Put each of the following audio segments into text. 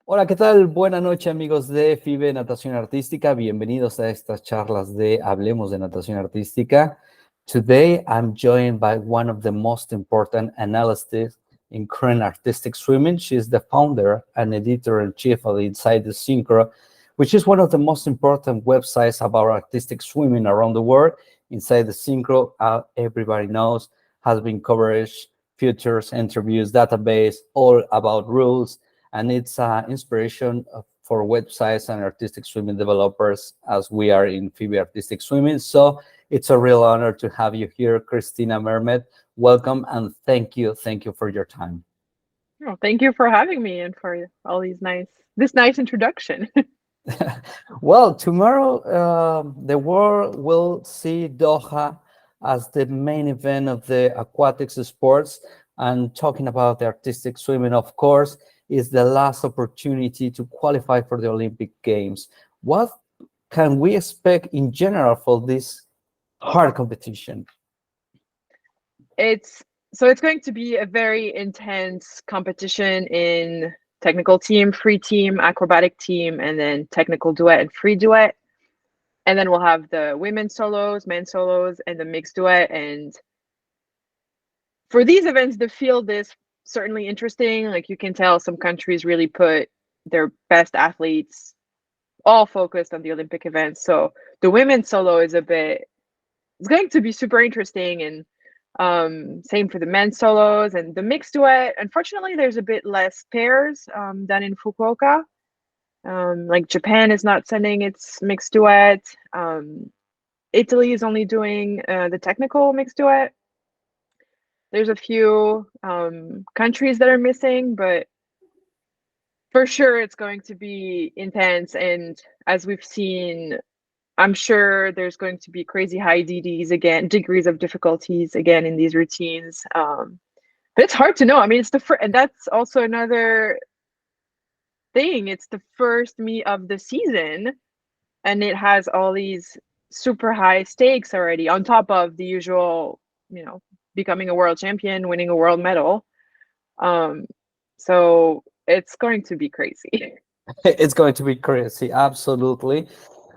Hola, ¿qué tal? Buenas noches, amigos de FIBE Natación Artística. Bienvenidos a estas charlas de Hablemos de Natación Artística. Today, I'm joined by one of the most important analysts in current artistic swimming. She's the founder and editor-in-chief of Insidesynchro, which is one of the most important websites about artistic swimming around the world. Insidesynchro, everybody knows, has been coverage, features, interviews, database, all about rules, and it's inspiration for websites and artistic swimming developers as we are in FIBE Artistic Swimming. So it's a real honor to have you here, Cristina Marmet. Welcome and thank you for your time. Oh, thank you for having me and for all this nice introduction. Well, tomorrow the world will see Doha as the main event of the aquatics sports, and talking about the artistic swimming, of course, is the last opportunity to qualify for the Olympic Games. What can we expect in general for this hard competition? It's going to be a very intense competition in technical team, free team, acrobatic team, and then technical duet and free duet. And then we'll have the women's solos, men's solos, and the mixed duet. And for these events, the field is certainly interesting. Like you can tell, some countries really put their best athletes all focused on the Olympic events. So the women's solo is it's going to be super interesting. And same for the men's solos and the mixed duet. Unfortunately, there's a bit less pairs than in Fukuoka. Like Japan is not sending its mixed duet. Italy is only doing the technical mixed duet. There's a few countries that are missing, but for sure it's going to be intense. And as we've seen, I'm sure there's going to be crazy high DDs again, degrees of difficulties again in these routines. But it's hard to know. I mean, it's the first, and that's also another thing. It's the first meet of the season, and it has all these super high stakes already on top of the usual, becoming a world champion, winning a world medal. So it's going to be crazy. It's going to be crazy, absolutely.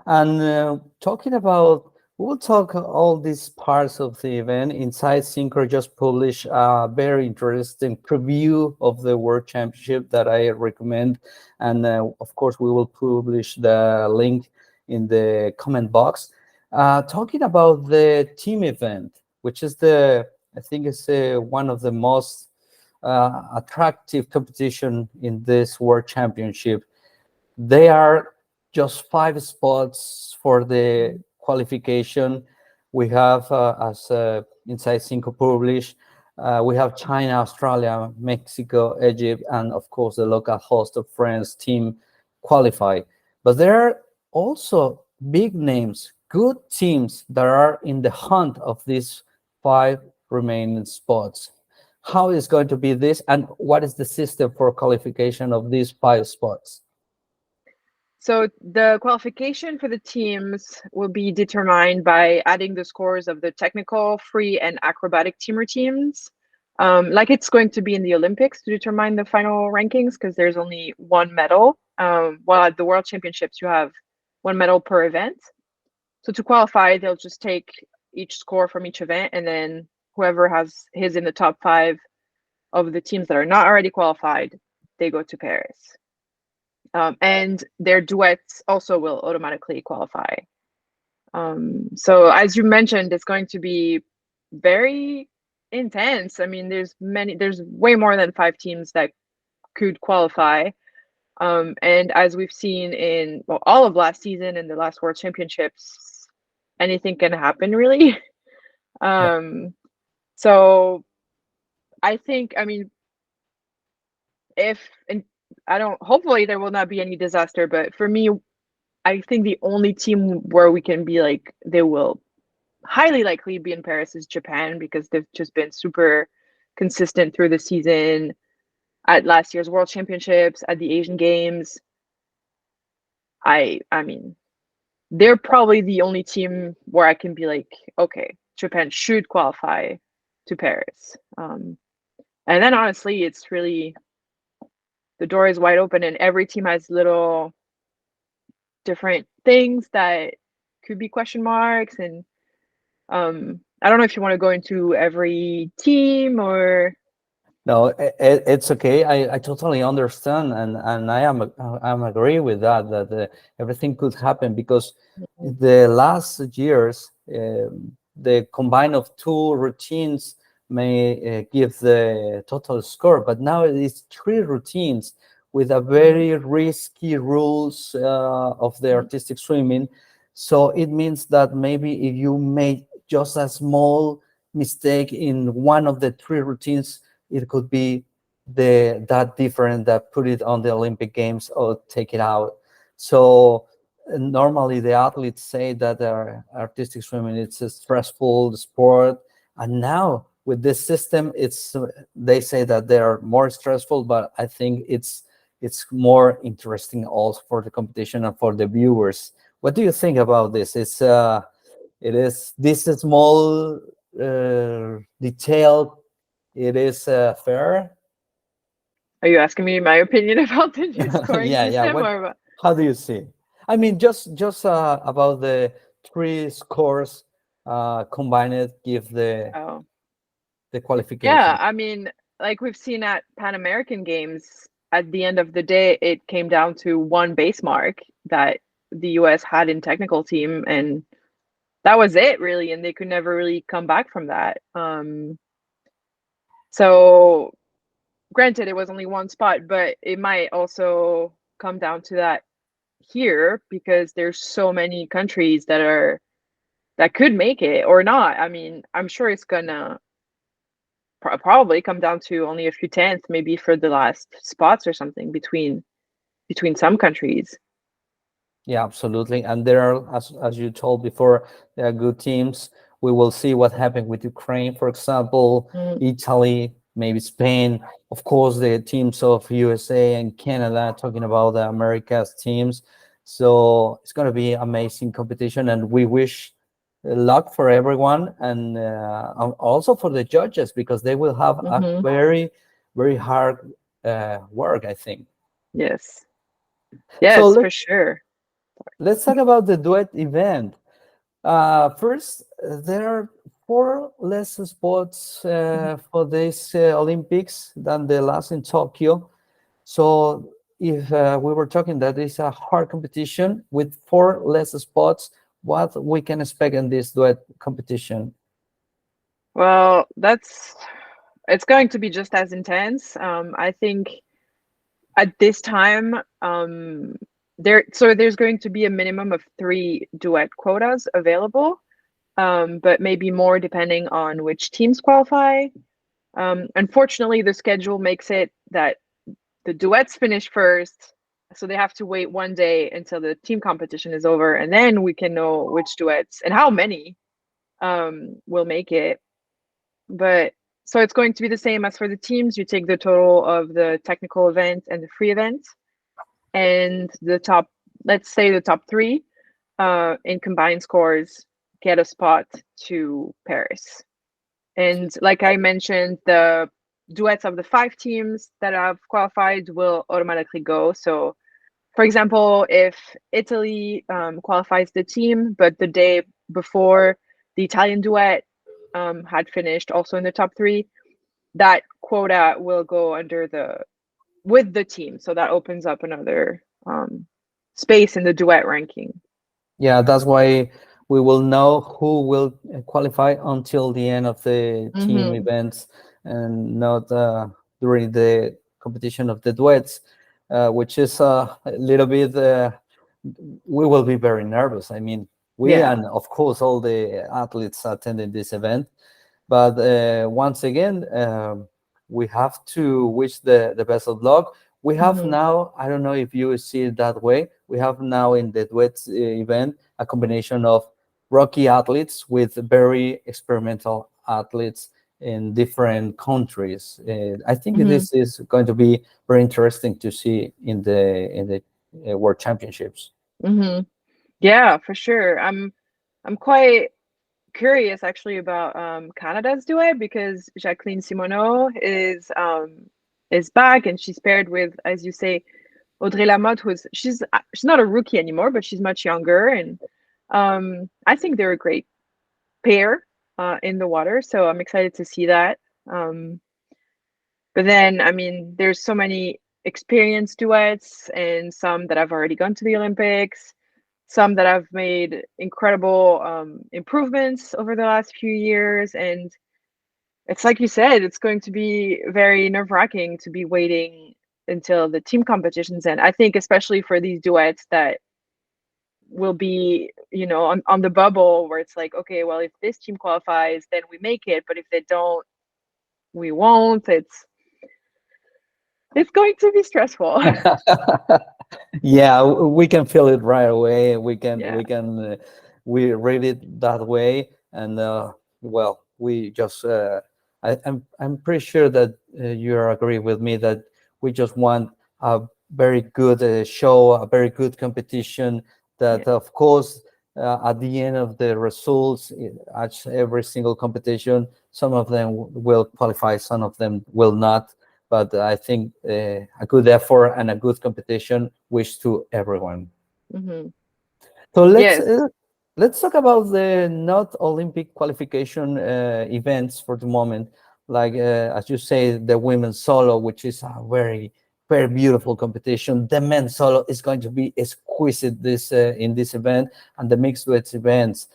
And talking about, we'll talk all these parts of the event. Insidesynchro just published a very interesting preview of the World Championship that I recommend. And of course, we will publish the link in the comment box. Talking about the team event, which is I think it's one of the most attractive competition in this World Championship. They are just 5 spots for the qualification. We have, as Insidesynchro published, we have China, Australia, Mexico, Egypt, and of course the local host of France team qualify. But there are also big names, good teams that are in the hunt of these 5 remaining spots. How is going to be this, and what is the system for qualification of these 5 spots? So the qualification for the teams will be determined by adding the scores of the technical, free, and acrobatic team routines. Like it's going to be in the Olympics to determine the final rankings, because there's only one medal. While at the World Championships, you have one medal per event. So to qualify, they'll just take each score from each event, and then whoever has his in the top 5 of the teams that are not already qualified, they go to Paris. And their duets also will automatically qualify. So as you mentioned, it's going to be very intense. I mean, there's way more than 5 teams that could qualify. And as we've seen in all of last season and the last World Championships, anything can happen really. So I think, I mean, hopefully there will not be any disaster, but for me, I think the only team where we can be like, they will highly likely be in Paris is Japan, because they've just been super consistent through the season, at last year's World Championships, at the Asian Games. I mean, they're probably the only team where I can be like, okay, Japan should qualify to Paris. And then honestly, it's really the door is wide open, and every team has little different things that could be question marks. And I don't know if you want to go into every team or. No, it's okay. I totally understand, and I'm agree with that everything could happen because the last years the combine of two routines may give the total score, but now it is three routines with a very risky rules of the artistic swimming. So it means that maybe if you make just a small mistake in one of the three routines, it could be that different that put it on the Olympic Games or take it out. So normally the athletes say that their artistic swimming it's a stressful sport, and now with this system, it's they say that they are more stressful, but I think it's more interesting also for the competition and for the viewers. What do you think about this? It is this small detail. It is fair. Are you asking me my opinion about the new scoring Yeah, yeah. system What? or about? How do you see? I mean, just about the three scores combined give Oh, the yeah. qualification. I mean, like we've seen at Pan American Games, at the end of the day, it came down to one base mark that the US had in technical team, and that was it really, and they could never really come back from that. So granted, it was only one spot, but it might also come down to that here because there's so many countries that could make it or not. I mean, I'm sure it's gonna probably come down to only a few tenths, maybe for the last spots or something between some countries. Yeah, absolutely. And there are, as you told before, there are good teams. We will see what happened with Ukraine, for example, Mm, Italy, maybe Spain. Of course, the teams of USA and Canada, talking about the Americas teams. So it's going to be amazing competition, and we wish luck for everyone, and also for the judges because they will have a hmm. very hard work, I think. Yes, So yes, for sure. let's talk about the duet event. First, there are four less spots for this Olympics than the last in Tokyo. So if we were talking that it's a hard competition with four less spots, what we can expect in this duet competition? Well, it's going to be just as intense. I think at this time, there's going to be a minimum of 3 duet quotas available, but maybe more depending on which teams qualify. Unfortunately, the schedule makes it that the duets finish first, so they have to wait one day until the team competition is over, and then we can know which duets and how many will make it. But so it's going to be the same as for the teams. You take the total of the technical event and the free event, and the top, let's say the top three, in combined scores get a spot to Paris. And like I mentioned, the duets of the 5 teams that have qualified will automatically go. So, for example, if Italy qualifies the team, but the day before the Italian duet had finished also in the top 3, that quota will go under with the team. So that opens up another space in the duet ranking. Yeah, that's why we will know who will qualify until the end of the team Mm-hmm. events and not during the competition of the duets, which is a little bit, we will be very nervous. I mean, we Yeah. and of course all the athletes attending this event. But once again, we have to wish the best of luck. We have Mm-hmm. now, I don't know if you see it that way, we have now in the duets event a combination of rookie athletes with very experimental athletes in different countries. I think Mm-hmm. this is going to be very interesting to see in the World Championships. Mm-hmm. Yeah, for sure. I'm quite curious actually about Canada's duet because Jacqueline Simoneau is is back, and she's paired with, as you say, Audrey Lamotte, she's not a rookie anymore, but she's much younger, and I think they're a great pair in the water. So I'm excited to see that. But then, I mean, there's so many experienced duets, and some that have already gone to the Olympics, some that have made incredible improvements over the last few years, and it's like you said, it's going to be very nerve-wracking to be waiting until the team competitions end. I think especially for these duets that will be, on the bubble, where it's like, okay, well, if this team qualifies, then we make it, but if they don't, we won't. It's going to be stressful. Yeah, we can feel it right away. Yeah. We read it that way, and well, we just I'm pretty sure that you agree with me that we just want a very good show, a very good competition. That Yeah. of course, at the end of the results, at every single competition, some of them will qualify, some of them will not. But I think a good effort and a good competition wish to everyone. Hmm. So Yes. let's talk about the not Olympic qualification events for the moment. Like as you say, the women's solo, which is a very beautiful competition. The men's solo is going to be exquisite this in this event, and the mixed duets events.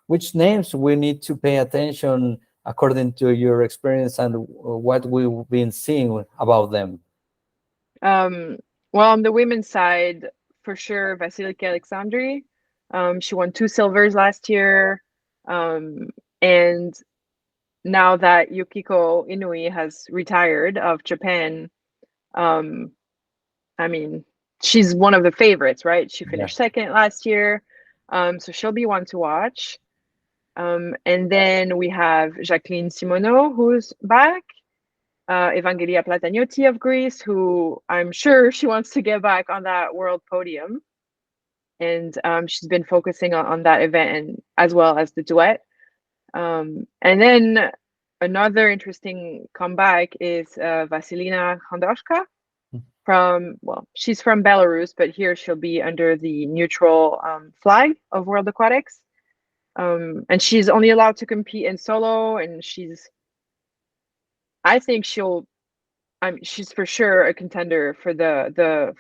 Which names we need to pay attention according to your experience and what we've been seeing about them? Um, well, on the women's side, for sure, Vasiliki Alexandri. She won 2 silvers last year. And now that Yukiko Inui has retired of Japan, um, I mean, she's one of the favorites, right? She Yeah. finished second last year. So she'll be one to watch. And then we have Jacqueline Simoneau, who's back. Evangelia Platagnotti of Greece, who I'm sure she wants to get back on that world podium. And she's been focusing on that event, and as well as the duet. And then another interesting comeback is Vasilina Hondoshka she's from Belarus, but here she'll be under the neutral flag of World Aquatics. And she's only allowed to compete in solo, and I think she's for sure a contender for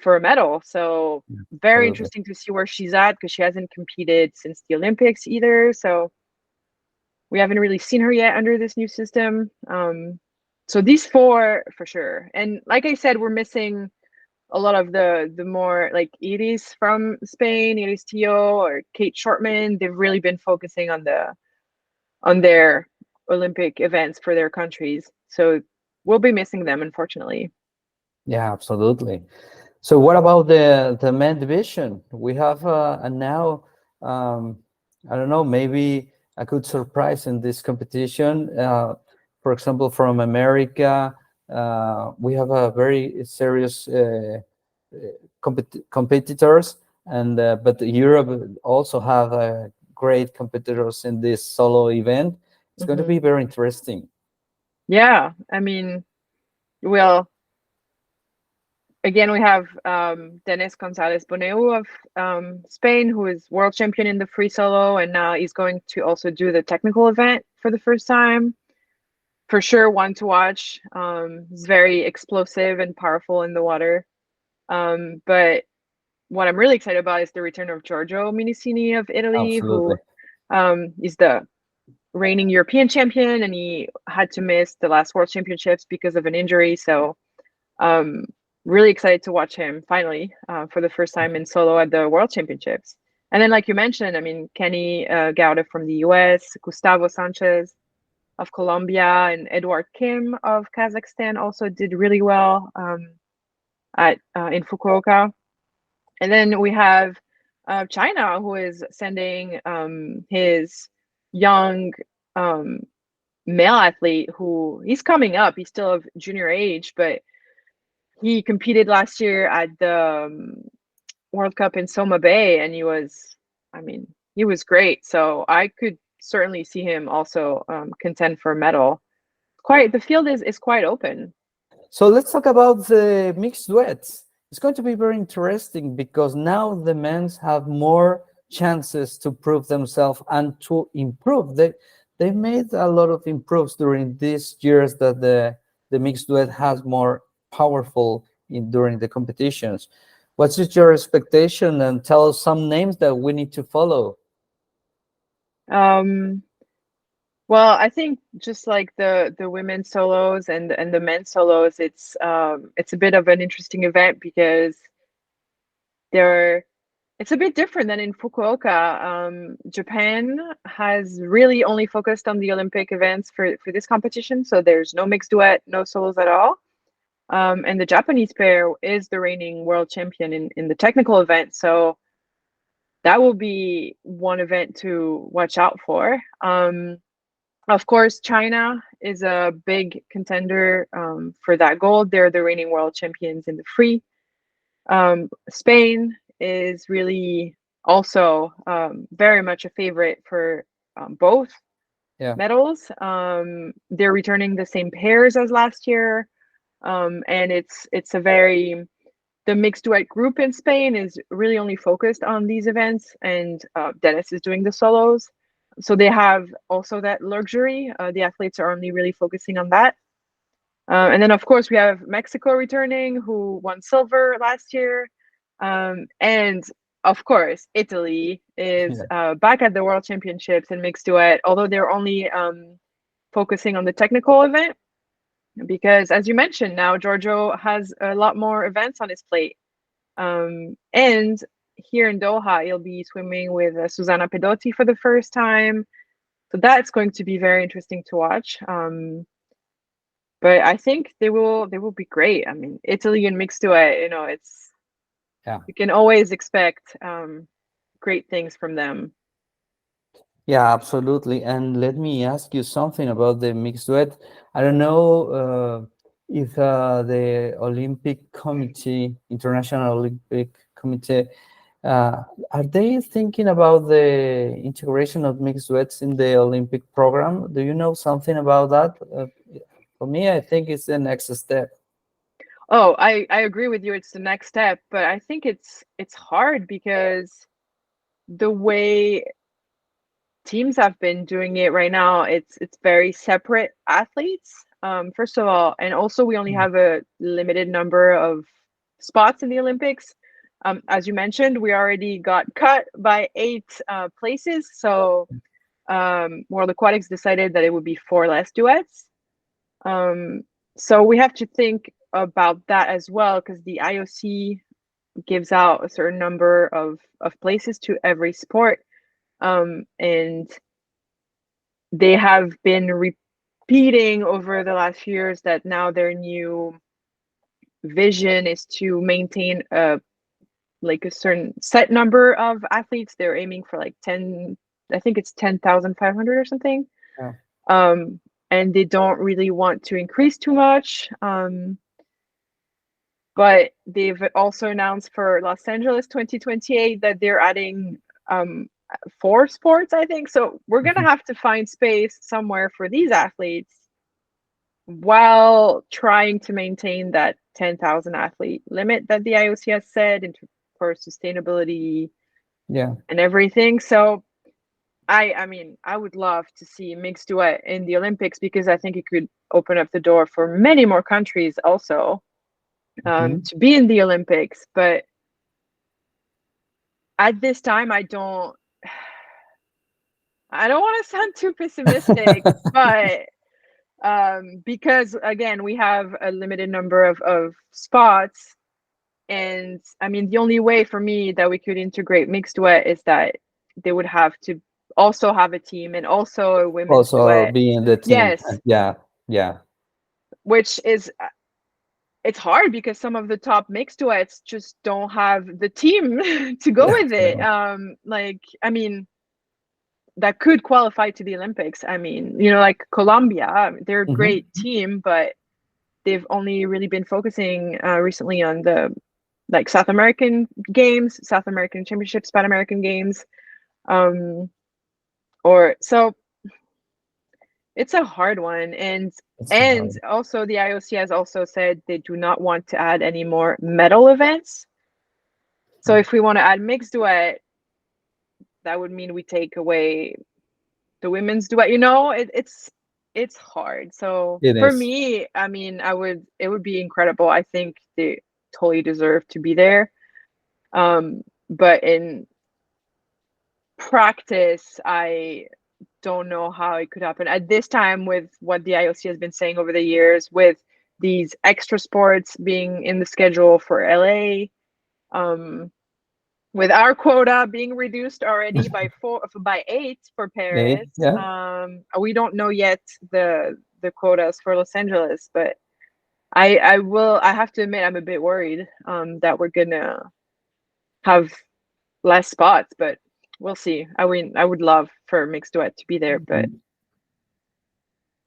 for a medal. So very Absolutely. interesting to see where she's at, because she hasn't competed since the Olympics either. So we haven't really seen her yet under this new system. So these four for sure. And like I said, we're missing a lot of the more like Iris from Spain, Iris Tio or Kate Shortman. They've really been focusing on their Olympic events for their countries. So we'll be missing them, unfortunately. Yeah, absolutely. So what about the men division? We have and now I don't know, maybe a good surprise in this competition. For example, from America, we have a very serious competitors, and but Europe also have great competitors in this solo event. It's going to Mm-hmm. be very interesting. Yeah, I mean, well, again, we have Dennis Gonzalez Boneu of Spain, who is world champion in the free solo, and now he's going to also do the technical event for the first time. For sure, one to watch. He's very explosive and powerful in the water. But what I'm really excited about is the return of Giorgio Minicini of Italy, Absolutely. who is the reigning European champion, and he had to miss the last World Championships because of an injury. So um, really excited to watch him finally for the first time in solo at the World Championships. And then, like you mentioned, I mean, Kenny Gauda from the US, Gustavo Sanchez of Colombia, and Edward Kim of Kazakhstan also did really well at in Fukuoka. And then we have China, who is sending his young um, male athlete, who he's coming up. He's still of junior age, but he competed last year at the World Cup in Soma Bay, and I mean, he was great. So I could certainly see him also contend for a medal. The field is quite open. So let's talk about the mixed duets. It's going to be very interesting because now the men's have more chances to prove themselves and to improve. They made a lot of improves during these years that the mixed duet has more powerful during the competitions. What's your expectation, and tell us some names that we need to follow? Um, well, I think just like the women's solos and the men's solos, it's a bit of an interesting event because they're it's a bit different than in Fukuoka. Japan has really only focused on the Olympic events for this competition, so there's no mixed duet, no solos at all. And the Japanese pair is the reigning world champion in the technical event, so that will be one event to watch out for. Of course, China is a big contender for that gold. They're the reigning world champions in the free. Spain is really also very much a favorite for both Yeah. medals. They're returning the same pairs as last year, and it's a very the mixed duet group in Spain is really only focused on these events, and Dennis is doing the solos. So they have also that luxury. The athletes are only really focusing on that. And then, of course, we have Mexico returning, who won silver last year. And of course, Italy is back at the World Championships in mixed duet, although they're only focusing on the technical event. Because, as you mentioned, now Giorgio has a lot more events on his plate. And here in Doha, he'll be swimming with Susanna Pedotti for the first time. So that's going to be very interesting to watch. But I think they will be great. I mean, Italy and mixed duet, it's you can always expect great things from them. Yeah, absolutely. And let me ask you something about the mixed duet. I don't know if the Olympic Committee, International Olympic Committee, are they thinking about the integration of mixed duets in the Olympic program? Do you know something about that? For me, I think it's the next step. Oh, I agree with you. It's the next step, but I think it's hard because the way teams have been doing it right now, it's very separate athletes. First of all, and also we only have a limited number of spots in the Olympics. As you mentioned, we already got cut by 8 places, so World Aquatics decided that it would be 4 less duets. So we have to think about that as well, because the IOC gives out a certain number of places to every sport. And they have been repeating over the last few years that now their new vision is to maintain a certain set number of athletes. They're aiming for like 10, I think it's 10,500 or something. Yeah. And they don't really want to increase too much. But they've also announced for Los Angeles 2028 that they're adding 4 sports, I think. So we're going to have to find space somewhere for these athletes while trying to maintain that 10,000 athlete limit that the IOC has said for sustainability and everything. So I mean, I would love to see mixed duet in the Olympics because I think it could open up the door for many more countries also to be in the Olympics. But at this time, I don't want to sound too pessimistic, but because again, we have a limited number of spots. And I mean, the only way for me that we could integrate mixed duet is that they would have to also have a team and also a women's Also duet. be in the team. Yes. Yeah. Which is, it's hard because some of the top mixed duets just don't have the team to go with it. I mean, that could qualify to the Olympics. I mean, like Colombia, they're a great team, but they've only really been focusing recently on the South American games, South American Championships, Pan American games. Or so It's a hard one, It's and hard. also the IOC has also said they do not want to add any more medal events. So if we want to add mixed duet, that would mean we take away the women's duet. It's hard. So It for is. me, I mean, it would be incredible. I think they totally deserve to be there. But in practice, I don't know how it could happen at this time with what the IOC has been saying over the years, with these extra sports being in the schedule for LA, um, with our quota being reduced already by 8 for Eight, Paris. yeah. We don't know yet the quotas for Los Angeles, but I have to admit I'm a bit worried that we're gonna have less spots, but we'll see. I would love for mixed duet to be there, but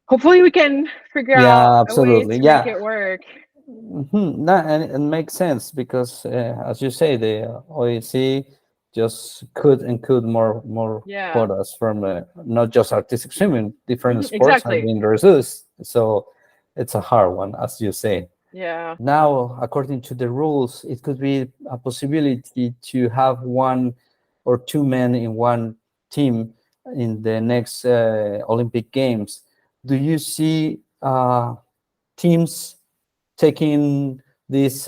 hopefully we can figure out Yeah, a way absolutely. to make Yeah. it work. No, and it makes sense because, as you say, the OEC just could more Yeah. quotas from not just artistic swimming, different sports have Exactly. been reduced. So it's a hard one, as you say. Yeah. Now, according to the rules, it could be a possibility to have one or two men in one team in the next Olympic Games. Do you see teams taking this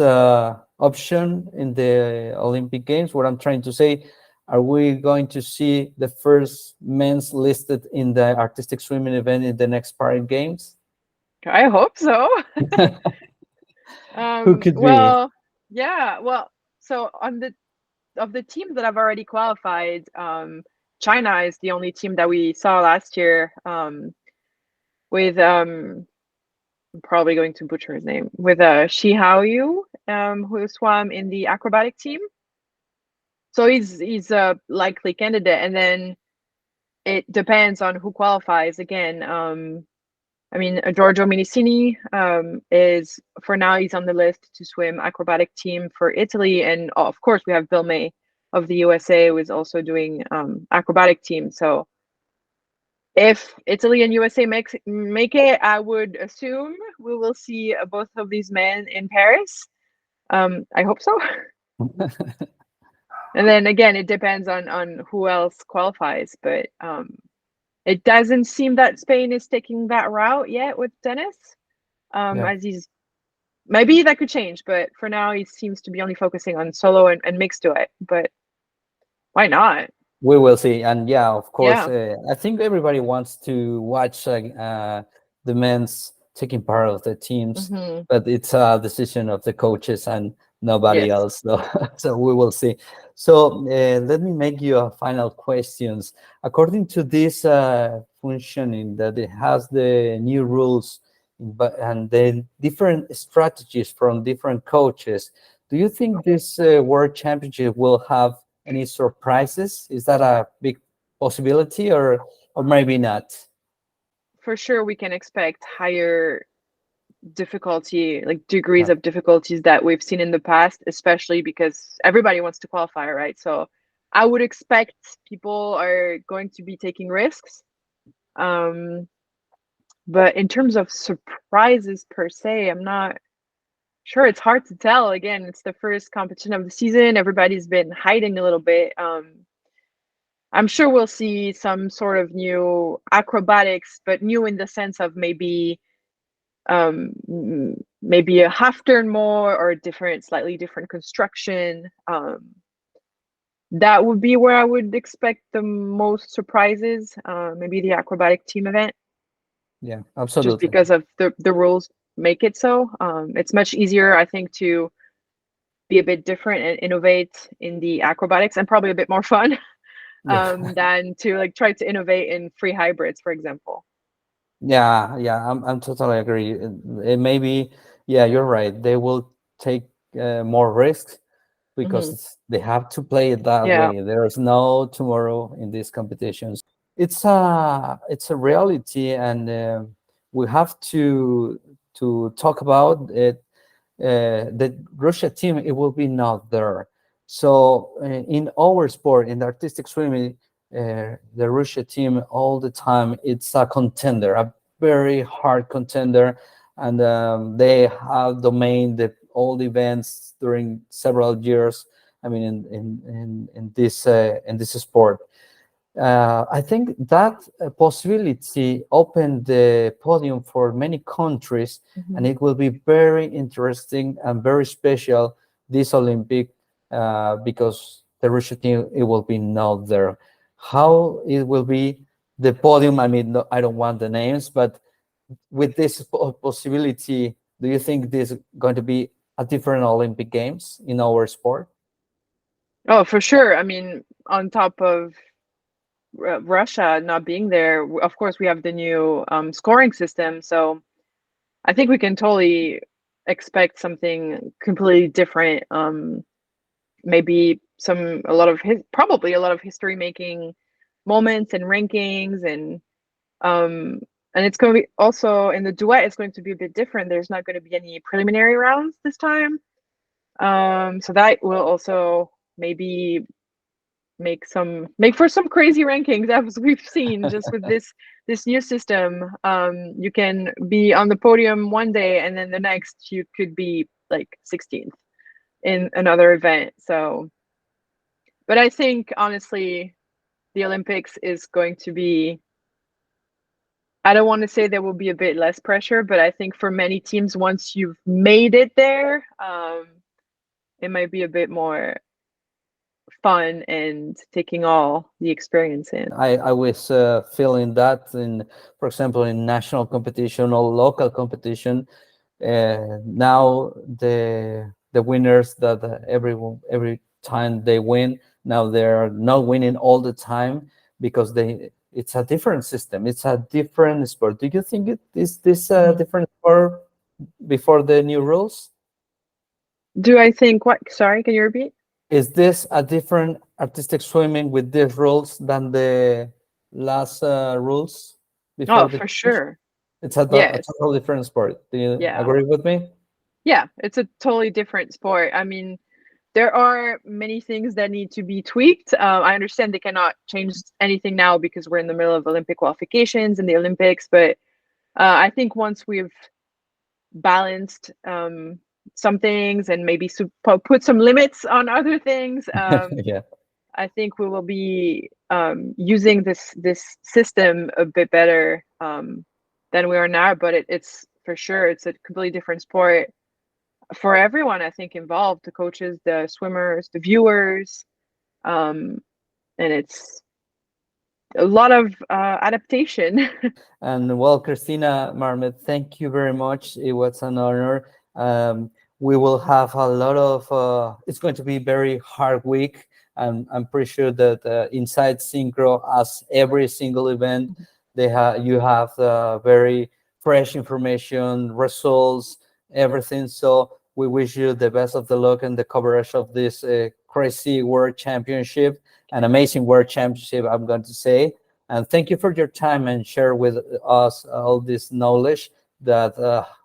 option in the Olympic Games? What I'm trying to say, are we going to see the first men's listed in the artistic swimming event in the next Paris Games? I hope so. Who could be? Well, yeah. Well, so on the of the teams that have already qualified, China is the only team that we saw last year. With I'm probably going to butcher his name. With Shi Haoyu, who swam in the acrobatic team. So he's a likely candidate, and then it depends on who qualifies. Again, I mean, Giorgio Minicini is for now he's on the list to swim acrobatic team for Italy, and of course we have Bill May of the USA who is also doing acrobatic team. So if Italy and USA make it, I would assume we will see both of these men in Paris. I hope so. And then again, it depends on who else qualifies, but it doesn't seem that Spain is taking that route yet with Dennis. Yeah. As he's maybe that could change, but for now he seems to be only focusing on solo and mixed duet. But why not? We will see, and yeah, of course, Yeah. I think everybody wants to watch the men's taking part of the teams, Hmm. but it's a decision of the coaches and nobody Yes. else. So, so we will see. So let me make you a final questions. According to this functioning that it has the new rules, but and then different strategies from different coaches, do you think this World Championship will have any surprises? Is that a big possibility, or maybe not? For sure we can expect higher difficulty, like degrees Yeah, of difficulties that we've seen in the past, especially because everybody wants to qualify, right? So I would expect people are going to be taking risks. Um, but in terms of surprises per se, I'm not sure. It's hard to tell. Again, it's the first competition of the season. Everybody's been hiding a little bit. I'm sure we'll see some sort of new acrobatics, but new in the sense of maybe a half turn more or a different, slightly different construction. That would be where I would expect the most surprises. Maybe the acrobatic team event, yeah, just absolutely. because of the rules make it so. It's much easier, I think, to be a bit different and innovate in the acrobatics, and probably a bit more fun Yeah, than to like try to innovate in free hybrids, for example. yeah. I'm totally agree. It may be, yeah, you're right. They will take more risks Hmm. because they have to play it that Yeah, way. There is no tomorrow in these competitions. It's a reality, and we have to talk about it. The Russia team, it will be not there. So in our sport, in the artistic swimming, the Russia team all the time. It's a contender, a very hard contender, and they have domained all the events during several years. I mean, in this sport. I think that possibility opened the podium for many countries, and Mhm. it will be very interesting and very special this Olympic because the Russian team it will be not there. How it will be the podium? I mean, no, I don't want the names, but with this possibility, do you think this is going to be a different Olympic Games in our sport? Oh, for sure. I mean, on top of Russia not being there, of course, we have the new scoring system. So I think we can totally expect something completely different. Maybe probably a lot of history making moments and rankings um and it's going to be also in the duet. It's going to be a bit different. There's not going to be any preliminary rounds this time. So that will also maybe make for some crazy rankings as we've seen just with this new system. You can be on the podium one day and then the next you could be like 16th in another event. So, but I think honestly, the Olympics is going to be. I don't want to say there will be a bit less pressure, but I think for many teams, once you've made it there, it might be a bit more fun and taking all the experience in. I was feeling that in, for example, in national competition or local competition. Now the winners that every time they win, now they're not winning all the time because it's a different system. It's a different sport. Do you think it is this different sport before the new rules? Do I think what? Sorry, can you repeat? Is this a different artistic swimming with these rules than the last rules before Oh, the for change? sure. It's a Yes. totally different sport. Do you Yeah. agree with me? Yeah. It's a totally different sport. I mean, there are many things that need to be tweaked. I understand they cannot change anything now because we're in the middle of Olympic qualifications and the Olympics, but I think once we've balanced some things and maybe put some limits on other things, Yeah. I think we will be using this system a bit better than we are now. But it's for sure it's a completely different sport for everyone. I think involved, the coaches, the swimmers, the viewers, and it's a lot of adaptation. And well, Christina Marmet, thank you very much. It was an honor. We will have a lot of. It's going to be very hard week, and I'm pretty sure that Inside Synchro, as every single event, you have very fresh information, results, everything. So we wish you the best of the luck and the coverage of this crazy World Championship, an amazing World Championship. I'm going to say. And thank you for your time and share with us all this knowledge that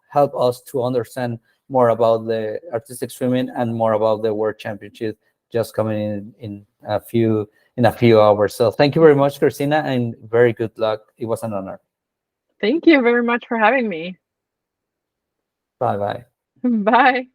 help us to understand more about the artistic swimming and more about the World Championship just coming in a few hours. So thank you very much, Christina, and very good luck. It was an honor. Thank you very much for having me. Bye bye. Bye.